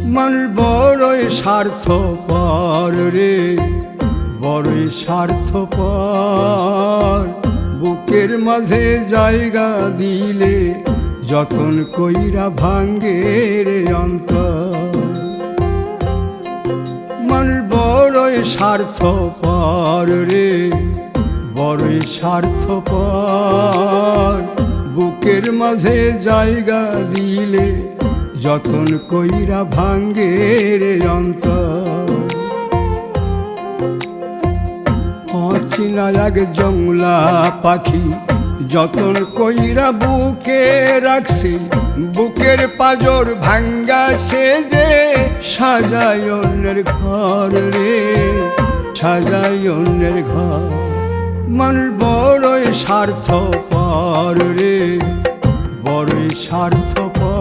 মানুষ বড়ই স্বার্থপর রে, বড়ই স্বার্থপর। বুকের মাঝে জায়গা দিলে যতন কইরা ভাঙ্গে রে অন্তর। মানুষ বড়ই স্বার্থপর রে, বড়ই স্বার্থপর। বুকের মাঝে জায়গা দিলে যতন কইরা ভাঙ্গে রে অন্তর। অচিনা এক জংলা পাখি যতন কইরা বুকে রাখছি, বুকের পাজর ভাঙ্গা সে যে সাজায় অন্যের ঘর রে, সাজায় অন্যের ঘর। মানুষ বড়ই স্বার্থপর রে, বড়ই স্বার্থপর।